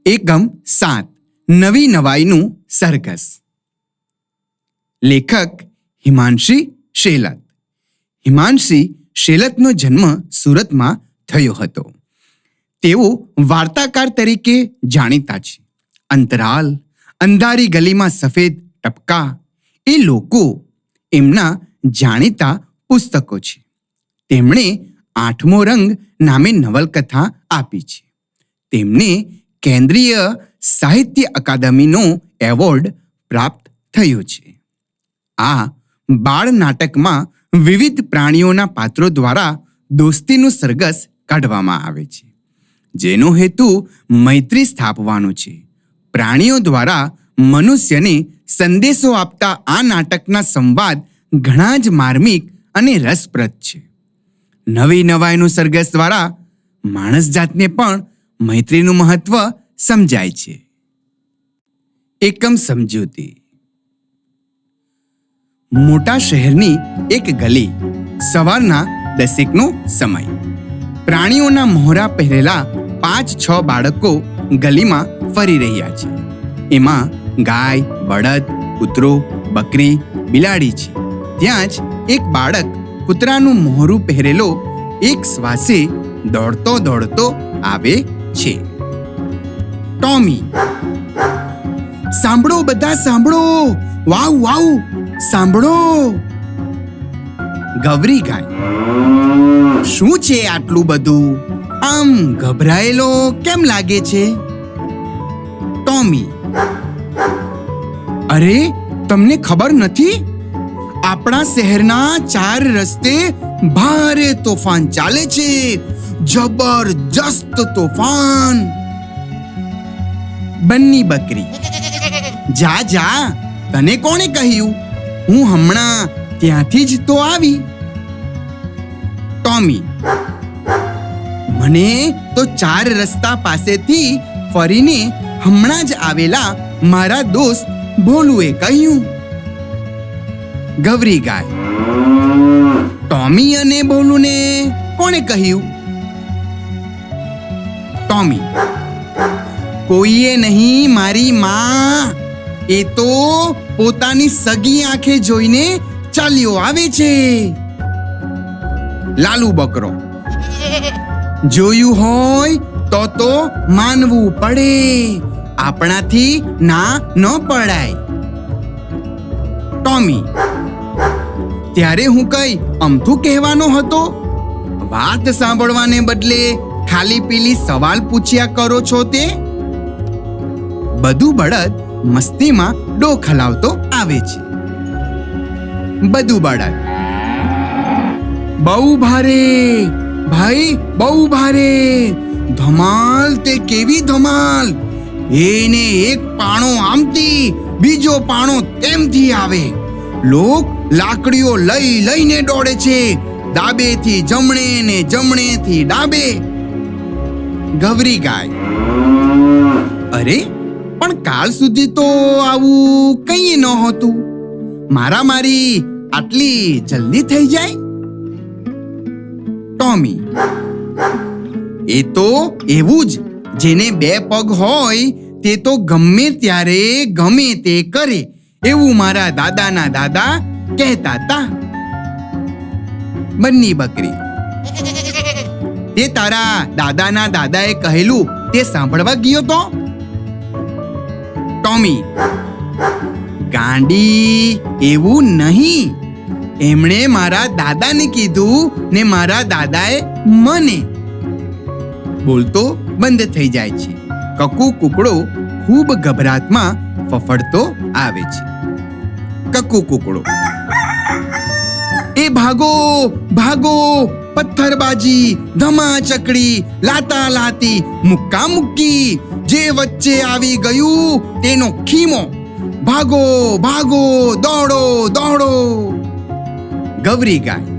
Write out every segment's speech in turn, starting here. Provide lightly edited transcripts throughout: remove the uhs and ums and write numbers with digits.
એકમ 7 નવી નવાઈનું સરઘસ. લેખક હિમાંશી શેલત. હિમાંશી શેલતનો જન્મ સુરતમાં થયો હતો. તેઓ વાર્તાકાર તરીકે જાણીતા છે. અંતરાલ, અંધારી ગલીમાં સફેદ ટપકા એ લોકો એમના જાણીતા પુસ્તકો છે. તેમણે 8મો રંગ નામે નવલકથા આપી છે. તેમને કેન્દ્રીય સાહિત્ય અકાદમીનો એવોર્ડ પ્રાપ્ત થયો છે. આ બાળ નાટકમાં વિવિધ પ્રાણીઓના પાત્રો દ્વારા દોસ્તીનું સરઘસ કાઢવામાં આવે છે, જેનો હેતુ મૈત્રી સ્થાપવાનો છે. પ્રાણીઓ દ્વારા મનુષ્યને સંદેશો આપતા આ નાટકના સંવાદ ઘણા જ માર્મિક અને રસપ્રદ છે. નવી નવાઈનું સરઘસ દ્વારા માણસ જાતને પણ મૈત્રીનું મહત્વ સમજાય છે. એકમ સમજૂતી. મોટા શહેરની એક ગલી. સવારના 10નો સમય. પ્રાણીઓના મોહરા પહેરેલા 5-6 બાળકો ગલીમાં ફરી રહ્યા છે. એમાં ગાય, બળદ, કૂતરો, બકરી, બિલાડી છે. ત્યાં જ એક બાળક કૂતરાનું મોહરું પહેરેલો એક શ્વાસે દોડતો દોડતો આવે છે. ટોમી. સાંભળો બધા, સાંભળો! વાવ વાવ, સાંભળો! ગૌરી ગાય. શું છે આટલું બધું? આમ ગભરાયેલો કેમ લાગે છે? ટોમી. અરે, તમને ખબર નથી? આપણા શહેરના 4 રસ્તે ભારે તોફાન ચાલે છે. જબરજસ્ત તોફાન. બંની બકરી. જા જા, તને કોણે કહ્યું? હું હમણાં ત્યાંથી જ તો આવી. ટોમી. મને તો 4 રસ્તા પાસેથી ફરીને હમણાં જ આવેલા મારા દોસ્ત ભોલુએ કહ્યું. ગૌરી ગાય. ટોમી અને ભોલુને કોણે કહ્યું? ટોમી. કોઈએ નહીં, મારી માં. એ તો પોતાની સગી આંખે જોઈને ચાલ્યો આવે છે. લાલુ બકરો. જોયું હોય તો માનવું પડે. આપણાથી ના ન પડાય. ટોમી. ત્યારે હું કઈ અમથું કહેવાનો હતો? વાત સાંભળવાને બદલે ખાલી પીલી સવાલ પૂછ્યા કરો છો તે? બધું બળદ મસ્તીમાં ડોક હલાવતો આવે છે. બધું બળદ. બહુ ભારે ભાઈ, બહુ ભારે. ધમાલ તે કેવી ધમાલ! એને એક પાણો આમથી, બીજો પાણો તેમથી આવે. લોક લાકડીઓ લઈ લઈને દોડે છે. ડાબેથી જમણે ને જમણેથી ડાબે. ગૌરી ગાય. અરે, પણ કાલ સુધી તો આવું કંઈ નહોતું. મારામારી આટલી જલ્દી થઈ જાય? ટોમી. એ તો એવું જ. જેને 2 પગ હોય તે તો ગમે ત્યારે ગમે તે કરે, એવું મારા દાદાના દાદા કહેતા હતા. બંની બકરી. તે તારા દાદાના દાદાએ કહેલું તે સાંભળવા ગયો તો? ટોમી. ગાંડી, એવું નહીં. એમણે મારા દાદાને કીધું ને મારા દાદાએ મને. બોલતો બંધ થઈ જાય છે. કકુ કુકડો ખૂબ ગભરાટમાં ફફડતો આવે છે. કકુ કુકડો. એ ભાગો ભાગો! પથ્થરબાજી, ધમાચકડી, લાતા લાતી, મુક્કા મુક્કી. જે વચ્ચે આવી ગયું તેનો ખીમો. ભાગો ભાગો, દોડો દોડો. ગૌરી ગાય.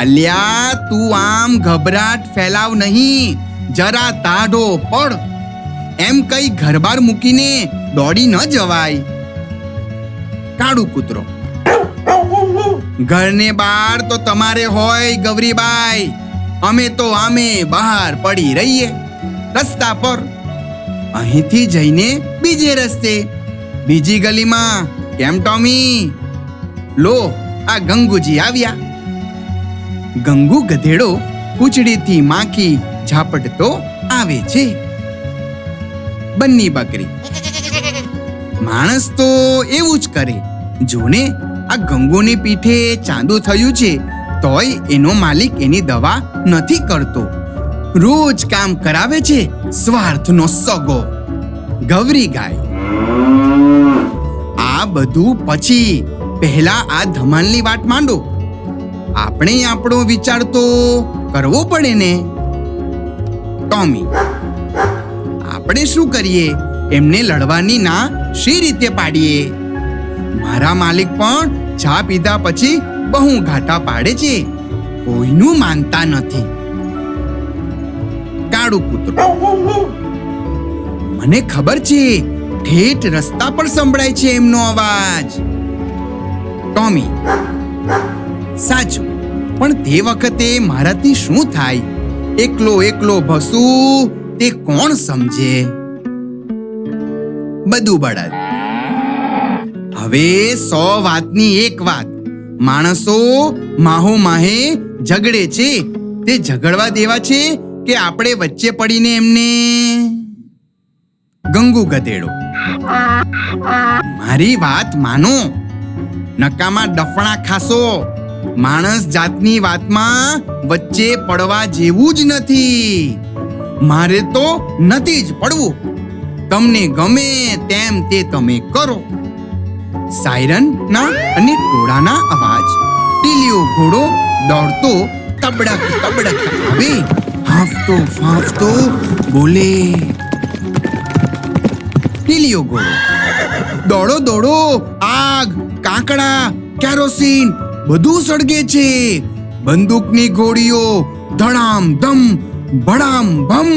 અલ્યા, તું આમ ગભરાટ ફેલાવ નહીં. જરા તાઢો પડ. એમ કઈ ઘરબાર મૂકીને દોડી ન જવાય. કાળું કૂતરો. ઘરને બહાર તો તમારે હોય ગૌરીબાઈ. અમે તો આમે બહાર પડી રહીએ. રસ્તા પર, અહીંથી જઈને બીજે રસ્તે, બીજી ગલીમાં. કેમ ટોમી? લો, આ ગંગુજી આવ્યા. ગંગુ ગધેડો પૂંછડીથી માખી ઝાપટતો આવે છે. બંની બકરી: માણસ તો એવું જ કરે. જોને, આ ગંગુની પીઠે ચાંદુ થયું છે, તોય એનો માલિક એની દવા નથી કરતો. રોજ કામ કરાવે છે, સ્વાર્થનો સગો. ગવરી ગાય: આ બધું પછી, પહેલા આ ધમાલની વાત માંડો. આપણે આપણો વિચાર તો કરવો પડે ને. ટોમી: આપણે શું કરીએ? એમને લડવાની ના શી રીતે પાડીએ? મારા માલિક પણ ચા પીધા પછી બહુ ઘાટા પાડે છે, કોઈનું માનતા નથી. કાળું કૂતરું: મને ખબર છે, ઠેઠ રસ્તા પર સંભળાય છે એમનો અવાજ. ટોમી: સાચું, પણ તે વખતે મારાથી શું થાય? એકલો એકલો ભસું, તે કોણ સમજે? બધું બળદ: હવે 100 વાતની એક વાત. માણસો માહો માહે ઝઘડે છે, તે ઝઘડવા દેવા છે કે આપણે વચ્ચે પડીને એમને? ગંગુ ગધેડો: મારી વાત માનો, નકામા ડફણા ખાસો. માણસ જાતની વાતમાં વચ્ચે પડવા જેવું જ નથી. મારે તો નથી જ પડવું. તમને ગમે તેમ તે તમે કરો. સાયરનના અને ટોળાના અવાજ. ટીલીઓ ઘોડો દોડતો તબડક તબડક આવે, હાંફતો ફાંફતો બોલે. ટીલીઓ ઘોડો: દોડો દોડો, આગ, કાંકડા, કેરોસીન બધું સળગે છે. બંદૂકની ગોળીઓ ધડામ ધમ ભડામ ભમ.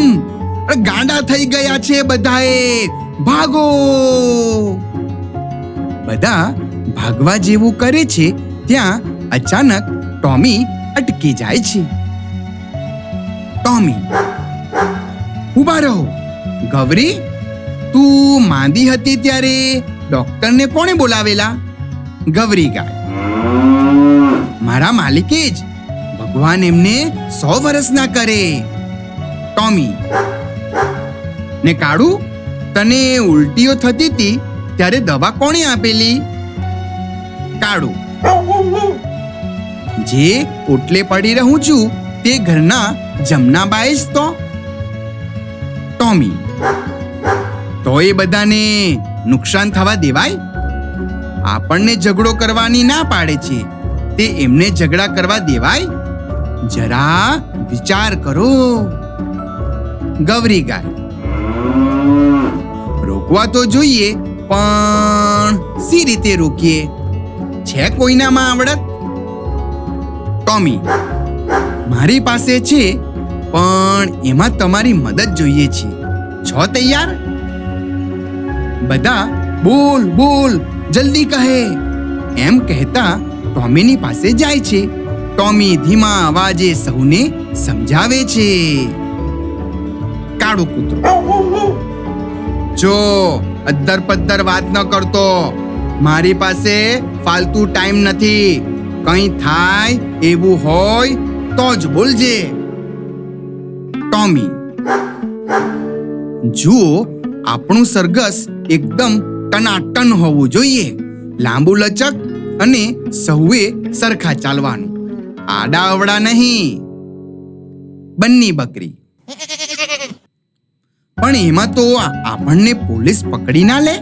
ગાંડા થઈ ગયા છે બધાએ, ભાગો. બધા ભાગવા જેવું કરે છે ત્યાં અચાનક ટોમી અટકી જાય છે. ટોમી: ઊભા રહો. ગવરી, તું માંદી હતી ત્યારે ડોક્ટરને કોણે બોલાવેલા? ગવરી ગાય: મારા માલિકે જ. ભગવાન એમને 100 વર્ષના કરે. ટોમી: ને કાળું, તને ઉલટીઓ થતી હતી ત્યારે દવા કોણે આપેલી? કાળું: જે ઓટલે પડી રહું છું તે ઘરના જમનાબાઈ જ તો. ટોમી: તો એ બધાને નુકસાન થવા દેવાય? આપણને ઝઘડો કરવાની ના પાડે છે, તે એમને ઝઘડા કરવા દેવાય? જરા વિચાર કરો. ગવરી ગાય: રોકવા તો જોઈએ, પણ સી રીતે રોકીએ? છે કોઈનામાં આવડત? ટોમી: મારી પાસે છે, પણ એમાં તમારી મદદ જોઈએ છે. છો તૈયાર? બધા બોલ બોલ જલ્દી કહે. એમ કહેતા ટોમીની પાસે જાય છે. ટોમી ધીમા અવાજે સૌને સમજાવે છે. કાળો કૂતરો: જો અદ્દર પદ્દર વાત ન કરતો. મારી પાસે ફાલતુ ટાઈમ નથી. કંઈ થાય એવું હોય તો જ બોલજે. ટોમી: જુઓ, આપણું સરઘસ એકદમ ટનાટન હોવું જોઈએ. લાંબુ લચક અને સૌએ સરખા ચાલવાનું, આડા અવડા નહીં. બંની બકરી: પણ એમાં તો આપણને પોલીસ પકડી ના લે.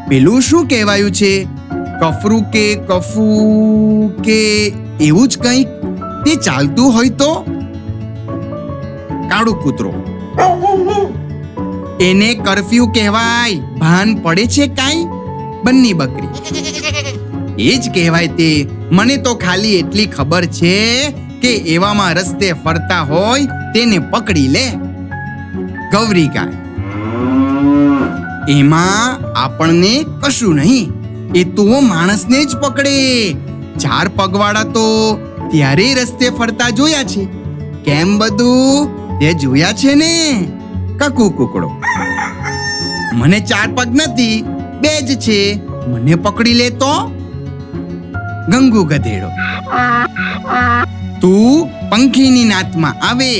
પેલું શું કહેવાયું છે, કફરું કે કફુ કે એવું જ કંઈક, તે ચાલતું હોય તો? કાળો કૂતરો: એને કર્ફ્યુ કહેવાય. ભાન પડે છે કાંઈ? બંની બકરી: એ જ કહેવાય તે. મને તો ખાલી એટલી ખબર છે કે એવામાં રસ્તે ફરતા હોય તેને પકડી લે. ગવરી ગાય: એમાં આપણને કશું નહીં. એ તો માણસને જ પકડે. 4 પગવાળા તો ત્યારે રસ્તે ફરતા જોયા છે. કેમ બધું તે જોયા છે ને? કકુ કુકડો. મને 4 પગ નથી, 2 જ છે, મને પકડી લે તો? ગંગુ ગધેડો. તું પંખીની નાતમાં આવે,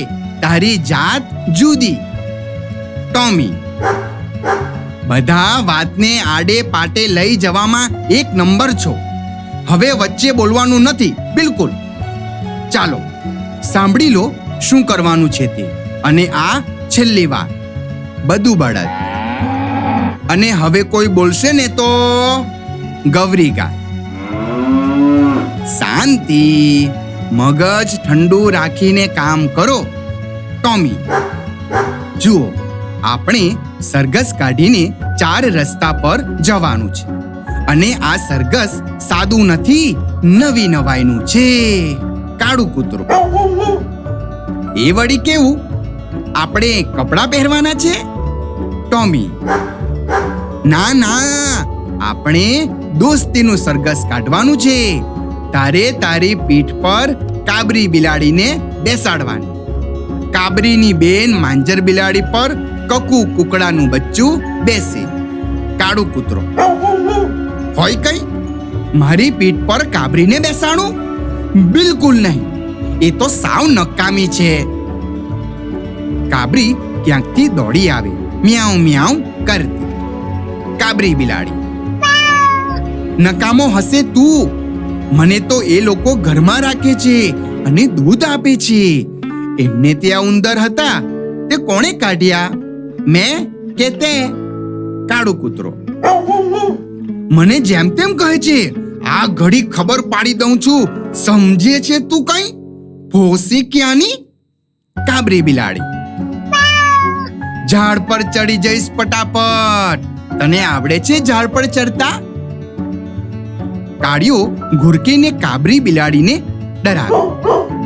તારી જાત જુદી. ટોમી. બધા વાતને આડે પાટે લઈ જવામાં 1 નંબર છો. હવે વચ્ચે બોલવાનું નથી, બિલકુલ. ચાલો સાંભળી લો શું કરવાનું છે તે. અને આ છેલ્લી વાર. બધું બળદ. અને હવે કોઈ બોલશે ને તો ગવરી ગાય. શાંતિ, મગજ ઠંડુ રાખીને કામ કરો. ટોમી. જુઓ, આપણે સરઘસ કાઢીને 4 રસ્તા પર જવાનું છે. અને આ સરઘસ સાદું નથી, નવી નવાઈનું છે. કાળું કૂતરું. એ વળી કેવું? આપણે કપડાં પહેરવાના છે? ટોમી. ના ના, આપણે દોસ્તીનું સરઘસ કાઢવાનું છે. તારે તારી પીઠ પર કાબરી બિલાડીને બેસાડવાની. કાબરીની બેન માંજર બિલાડી પર કકુ કુકડાનું બચ્ચું બેસે. કાળું કૂતરો. હોય કઈ? મારી પીઠ પર કાબરીને બેસાડું? બિલકુલ નહીં, એ તો સાવ નકામી છે. કાબરી ક્યાંકથી દોડી આવે, મ્યાઉ મ્યાઉ કરતી. કાબરી બિલાડી. નકામો હશે તું. મને તો એ લોકો ઘરમાં રાખે છે અને દૂધ આપે છે. એમને ત્યાં ઉંદર હતા, તે કોણે કાઢ્યા? મેં કે તે? કાળું કૂતરો. મને જેમ તેમ કહે છે. આ ઘડી ખબર પાડી દઉં છું. સમજે છે તું કઈ? ભોસી ક્યાંની? કાબરી બિલાડી. ઝાડ પર ચડી જઈશ પટાપટ. તને આવડે છે ઝાડ પર ચડતા? કાળિયો ઘુરકીને કાબરી બિલાડીને ડરાવે.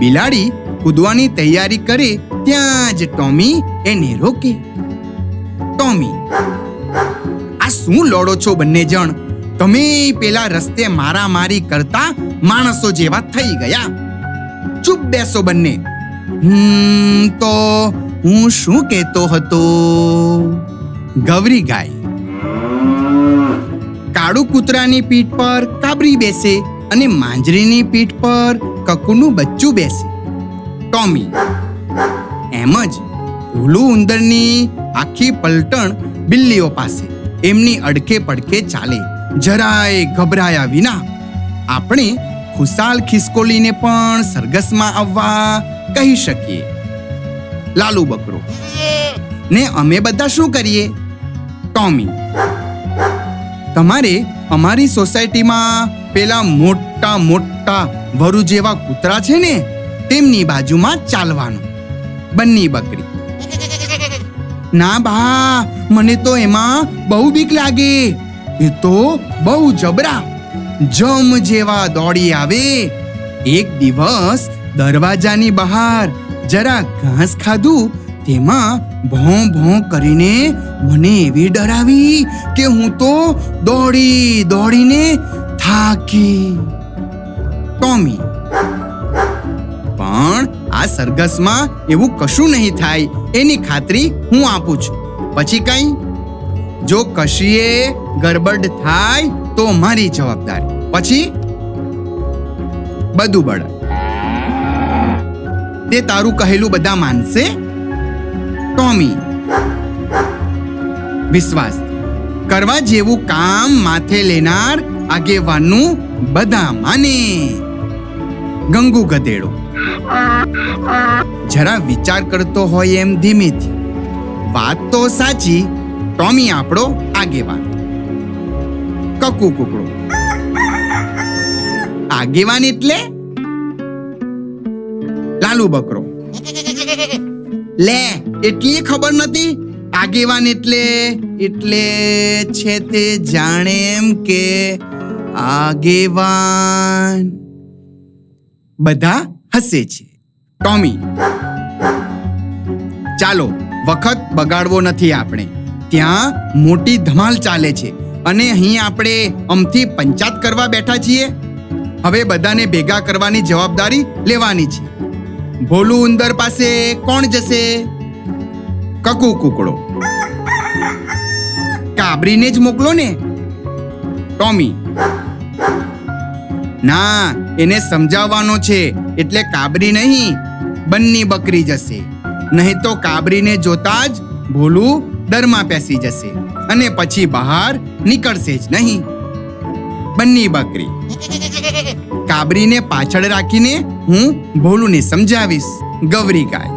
બિલાડી કૂદવાની તૈયારી કરે ત્યાં જ ટોમી એને રોકે. ટોમી. આ શું લડો છો બંને જણ? તમે પેલા રસ્તે મારામારી કરતા માણસો જેવા થઈ ગયા. ચૂપ બેસો બંને. તો હું શું કહેતો હતો? ગવરી ગાય. કાળું કૂતરાની પીઠ પર કાબરી બેસે અને માંજરીની પીઠ પર કકુનું બચ્ચું બેસે. ટોમી. એમ જ ભૂલું ઉંદરની આખી પલટણ બિલ્લીઓ પાસે એમની અડકે પડકે ચાલે, જરાય ગભરાયા વિના. આપણે ખુશાલ ખિસકોલીને પણ સરઘસમાં આવવા કહી શકીએ. લાલુ બકરો. ને અમે બધા શું કરીએ? ટોમી. તમારે અમારી સોસાયટીમાં પેલા મોટા મોટા વરુ જેવા કૂતરા છે ને, તેમની બાજુમાં ચાલવાનું. બન્ની બકરી. ના બા, મને તો એમાં બહુ બીક લાગે. એ તો બહુ જબરા, જમ જેવા દોડી આવે. એક દિવસ દરવાજાની બહાર જરા ઘાસ ખાધું, તેમાં ભોં ભોં કરીને મને એવી ડરાવી કે હું તો દોડી દોડીને થાકી. ટોમી. પણ આ સરઘસમાં એવું કશું નહીં થાય, એની ખાતરી હું આપું છું. પછી કઈ? જો કશીએ ગડબડ થાય તો મારી જવાબદારી. પછી બધું બળદ. તે તારું કહેલું બધા માનશે? ટોમી. વિશ્વાસ કરવા જેવું કામ માથે લેનાર આગેવાનનું બધા માને. ગંગુ ગધેડો. જરા વિચાર કરતો હોય એમ ધીમેથી. વાત તો સાચી, ટોમી આપણો આગેવાન. કકુ કુકડો. આગેવાન એટલે? લાલુ બકરો. લે, એટલી ખબર નથી? આગેવાન એટલે છે તે જાણે એમ કે આગેવાન. બધા હસે છે. ટોમી. ચાલો, વખત બગાડવો નથી આપણે. ત્યાં મોટી ધમાલ ચાલે છે અને અહીં આપણે અમથી પંચાત કરવા બેઠા છીએ. હવે બધાને ભેગા કરવાની જવાબદારી લેવાની છે. ભોલું ઉંદર પાસે કોણ જશે? કકુ કુકડો. કાબરીને જ મોકલો ને. ટોમી. ના, એને સમજાવવાનો છે, એટલે કાબરી નહીં, બંની બકરી જશે. નહીં તો કાબરીને જોતા જ ભોલું દરમાં પેસી જશે અને પછી બહાર નીકળશે જ નહીં. બંની બકરી. કાબરીને પાછળ રાખીને હું ભોલુને સમજાવીશ. ગવરી ગાય.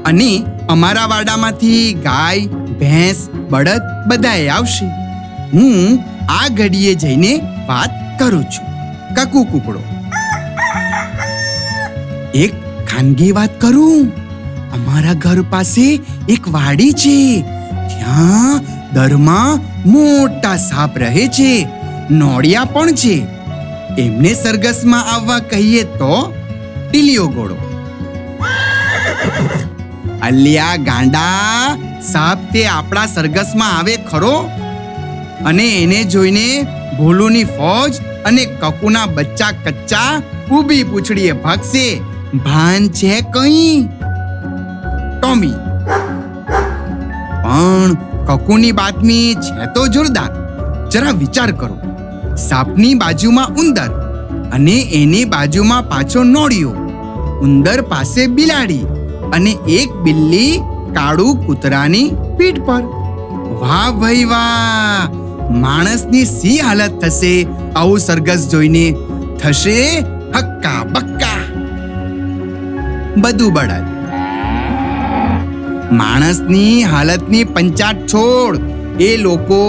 અને અમારા વાડામાંથી ગાય, ભેંસ, બળદ બધાએ આવશે. હું આ ઘડીએ જઈને વાત કરું છું. કકુ કુકડો. એક ખાનગી વાત કરું. અમારા ઘર પાસે એક વાડી છે. ત્યાં દરમાં મોટા સાપ રહે છે. નોળિયા પણ છે. એમને સરઘસમાં આવવા કહીએ તો? ટીલીઓ ઘોડો. અલ્યા ગાંડા, સાપ તે આપણા સરઘસમાં આવે ખરો? અને એને જોઈને ભોલુની ફોજ અને કકુના બચ્ચા કચ્ચા ઊભી પૂંછડીએ ભાગશે. ભાન છે કઈ? ટોમી. પણ કકુની બાતમી છે તો જોરદાર. જરા વિચાર કરો. સાપની બાજુમાં ઉંદર અને એની બાજુમાં પાછો નોળિયો. ઉંદર પાસે બિલાડી અને એક બિલ્લી કાળું કૂતરાની પીઠ પર. વાહ ભાઈ વાહ! માણસની સી હાલત થશે આવું સરઘસ જોઈને. થશે હક્કા બક્કા. બધું બળદ. માણસની હાલતની પંચાટ છોડ. એ લોકો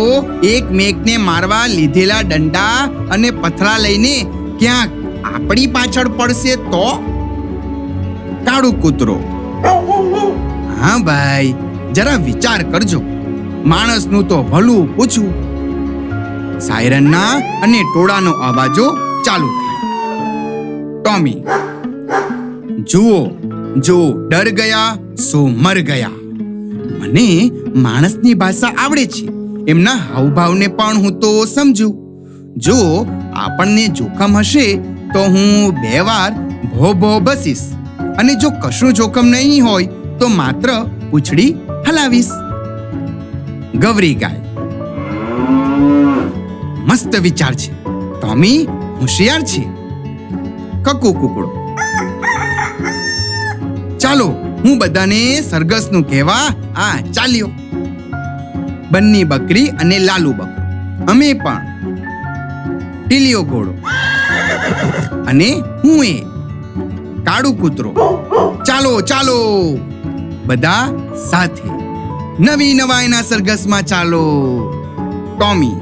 એકમેકને મારવા લીધેલા દંડા અને પથરા લઈને ક્યાંક આપણી પાછળ પડશે તો? કાળું કૂતરો. હા ભાઈ, જરા વિચાર કરજો. માણસનું તો ભલું પૂછવું. સાયરનના અને ટોળાનો અવાજો ચાલુ થાય. ટોમી. જુઓ, જો ડર ગયા સો મર ગયા. મને માણસની ભાષા આવડે છે. એમના હાવભાવને પણ હું તો સમજુ. જો આપણને જોખમ હશે તો હું 2 વાર ભો ભો બસીશ, અને જો કશું જોખમ નહીં હોય તો માત્ર પૂંછડી હલાવીશ. ગવરી ગાય. મસ્ત વિચાર છે. ટોમી હોશિયાર છે. કકુ કુકડો. ચાલો, હું બધાને સરઘસનું કહેવા ચાલ્યો. બંની બકરી અને લાલુ બકરો. અમે પણ. ટીલીઓ ઘોડો. અને હું એ કાળું કૂતરો. ચાલો ચાલો, બધા સાથે નવી નવાઈના સરઘસમાં ચાલો. ટોમી.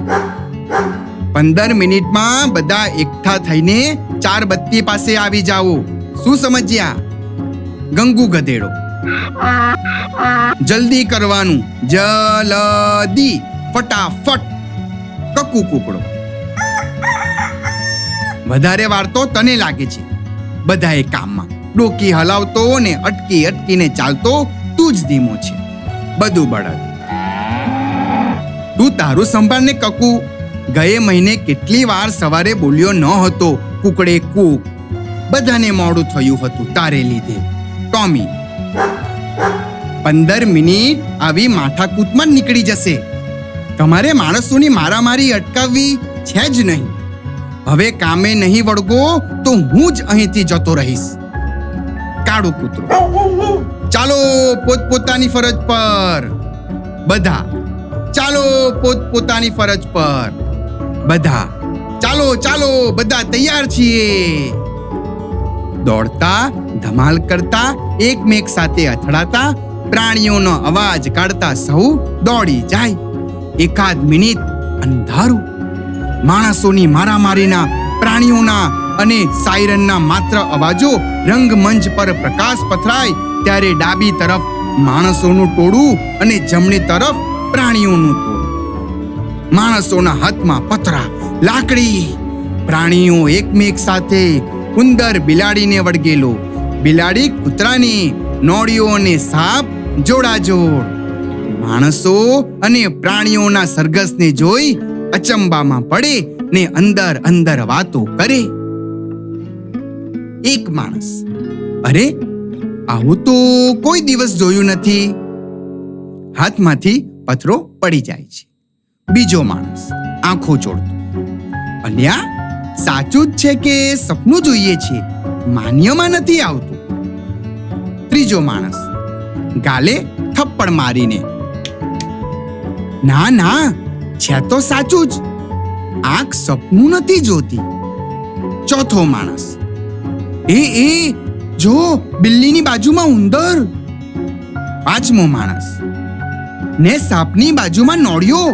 15 મિનિટમાં બધા એકઠા થઈને 4 બત્તી પાસે આવી જાઓ. શું સમજ્યા? ગંગુ ગધેડો. જલ્દી કરવાનું, જલ્દી, ફટાફટ. કકુ કુકડો. વધારે વાર તો તને લાગે છે. બધાએ કામમાં. ડોકી હલાવતો ને અટકી અટકીને ચાલતો તું જ ધીમો છે. બધું બળદ. તું તારું સંભાળને કકુ. ગયે મહિને કેટલી વાર સવારે બોલ્યો ન હતો કુકડે કૂક. બધાને મોડું થયું હતું તારે લીધે. ટોમી. 15 મિનિટ આવી માથાકૂટમાં નીકળી જશે. તમારે માણસોની મારામારી અટકાવવી છે જ નહીં. હવે કામે નહીં વળગો તો હું જ અહીંથી જતો રહીશ. કાળું કૂતરો. ચાલો પોતપોતાની ફરજ પર. બધા. ચાલો પોતપોતાની ફરજ પર. બધા. ચાલો ચાલો, બધા તૈયાર છીએ. દોડતા, ધમાલ કરતા, એકમેક સાથે અથડાતા, પ્રાણીઓનો અવાજ કાઢતા સૌ દોડી જાય. 1 મિનિટ અંધારું. માણસોની મારામારીના, પ્રાણીઓના અને સાયરનના માત્ર અવાજો રંગમંચ પર પ્રકાશ પથરાય ત્યારે ડાબી તરફ માણસોનું ટોળું અને જમણી તરફ પ્રાણીઓનું ટોળું. માણસોના હાથમાં પથરા, લાકડી. પ્રાણીઓ એકમેક સાથે. ઉંદર બિલાડીને વળગેલો, બિલાડી કૂતરાને, નોળિયો અને સાપ જોડાજોડ. માણસો અને પ્રાણીઓના સરઘસને જોઈ અચંબામાં પડે ને અંદર અંદર વાતો કરે. એક માણસ. અરે, આવું તો કોઈ દિવસ જોયું નથી. હાથમાંથી પથરો પડી જાય છે. બીજો માણસ આંખો ચોળતો, અલ્યા સાચું જ છે કે સપનું જોઈએ છે, માન્યમાં નથી આવતું. ત્રીજો માણસ ગાલે થપ્પડ મારીને, ના ના છે તો સાચું જ, આંખ સપનું નથી જોતી. ચોથો માણસ, એ જો બિલ્લીની બાજુમાં ઉંદર. પાંચમો માણસ, ને સાપની બાજુમાં નોળિયો.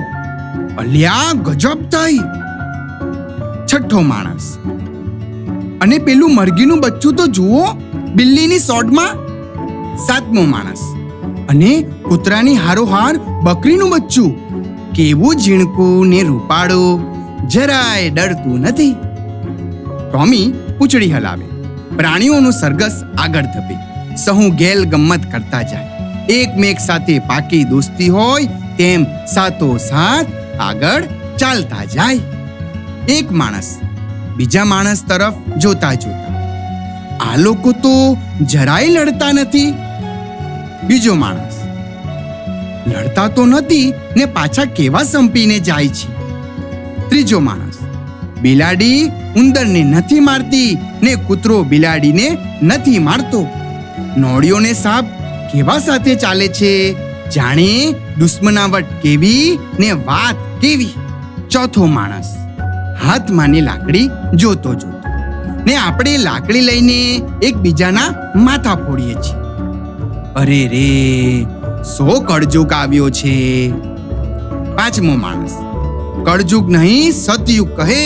અલ્યા ગજબ થઈ. છઠ્ઠો માણસ, અને પેલું મરઘીનું બચ્ચું તો જુઓ બિલ્લીની સોડમાં. સાતમો માણસ, અને કૂતરાની હારોહાર બકરીનું બચ્ચું. કેવું ઝીણકું ને રૂપાળું, જરાય ડરતું નથી. ટોમી પૂંછડી હલાવે, પ્રાણીઓનું સરઘસ આગળ ધપે. સહુ ગેલ ગમ્મત કરતા જાય. એકમેક સાથે પાકી દોસ્તી હોય તેમ સાથોસાથ આગળ ચાલતા જાય. એક માણસ બીજા માણસ તરફ જોતા જોતા, આ લોકો તો જરાય લડતા નથી. બીજો માણસ, લડતા તો નથી ને પાછા કેવા સંપીને જાય છે. ત્રીજો માણસ, બિલાડી ઉંદરને નથી મારતી ને કૂતરો બિલાડીને નથી મારતો. નોળિયો ને સાપ કેવા સાથે ચાલે છે, જાણે દુશ્મનાવટ કેવી ને વાત કેવી. ચોથો માણસ હાથમાંની લાકડી જોતો જોતો, ને આપણે લાકડી લઈને એકબીજાના માથા ફોડીએ છીએ. અરે રે, સો કળજુગ આવ્યો છે. પાંચમો માણસ, કળજુગ નહીં સતયુગ કહે.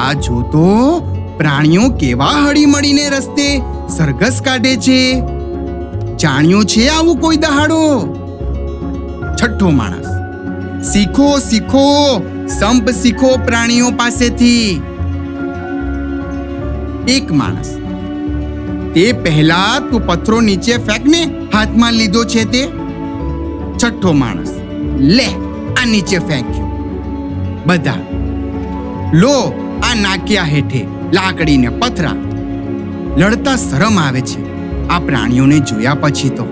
આ જોતો પ્રાણીઓ કેવા હળી મળીને રસ્તે સરઘસ કાઢે છે, જાણ્યું છે આવું કોઈ દહાડો. છઠ્ઠો માણસ, શીખો શીખો, સંપ શીખો પ્રાણીઓ પાસેથી. એક માણસ, તે પહેલા તું પથ્થરો નીચે ફેંકને હાથમાં લીધો છે તે. છઠ્ઠો માણસ, લે આ નીચે ફેંક્યો. બધા, લો આ નાક્યા હેઠે લાકડી ને પથરા. લડતા શરમ આવે છે આ પ્રાણીઓને જોયા પછી તો.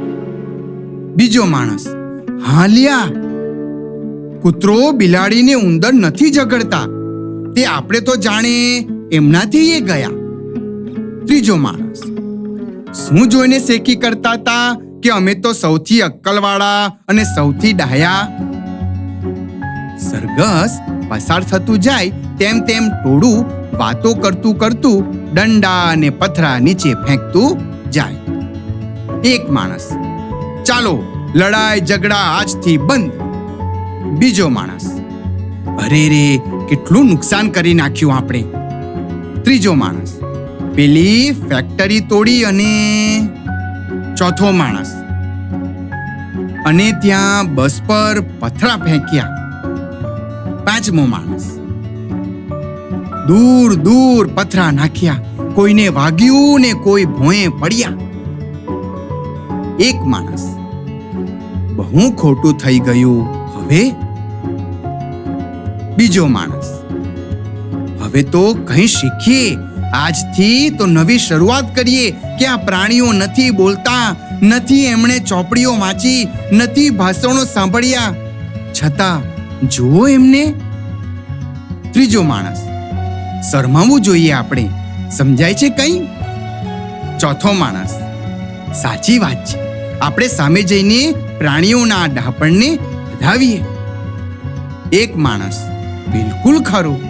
બીજો માણસ, હાલ્યા, કૂતરો બિલાડીને ઉંદર નથી ઝઘડતા, તે આપણે તો જાણે એમનાથી એ ગયા. ત્રીજો માણસ, શું જોઈને શેકી કરતા હતા કે અમે તો સૌથી અક્કલવાળા અને સૌથી ડાયા. સરઘસ પસાર થતું જાય તેમ તેમ ટોળું વાતો કરતું કરતું દંડા અને પથરા નીચે ફેંકતું જાય. એક માણસ, ચાલો લડાઈ ઝઘડા આજથી બંધ. બીજો માણસ, અરે રે કેટલું નુકસાન કરી નાખ્યું આપણે. ત્રીજો માણસ, પેલી ફેક્ટરી તોડી. અને ચોથો માણસ, અને ત્યાં બસ પર પથરા ફેંક્યા. પાંચમો માણસ, દૂર દૂર પથરા નાખ્યા, કોઈને વાગ્યું ને કોઈ ભોંય પડ્યા. એક માણસ, બહુ ખોટું થઈ ગયું હવે. બીજો માણસ, હવે તો કંઈ શીખીએ, આજથી તો નવી શરૂઆત કરીએ કે આ પ્રાણીઓ નથી બોલતા, નથી એમણે ચોપડીઓ વાંચી, નથી ભાષણો સાંભળ્યા, છતાં જુઓ એમને. ત્રીજો માણસ, શરમાવું જોઈએ આપણે, સમજાય છે કંઈ. ચોથો માણસ, સાચી વાત છે, આપણે સામે જઈને પ્રાણીઓના ડહાપણને વધાવીએ. એક માણસ, બિલકુલ ખરું.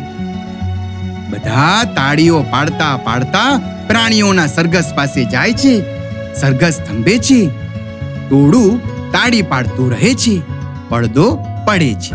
બધા તાળીઓ પાડતા પાડતા પ્રાણીઓના સરઘસ પાસે જાય છે. સરઘસ થંભે છે, ટોળું તાળી પાડતું રહે છે, પડદો પડે છે.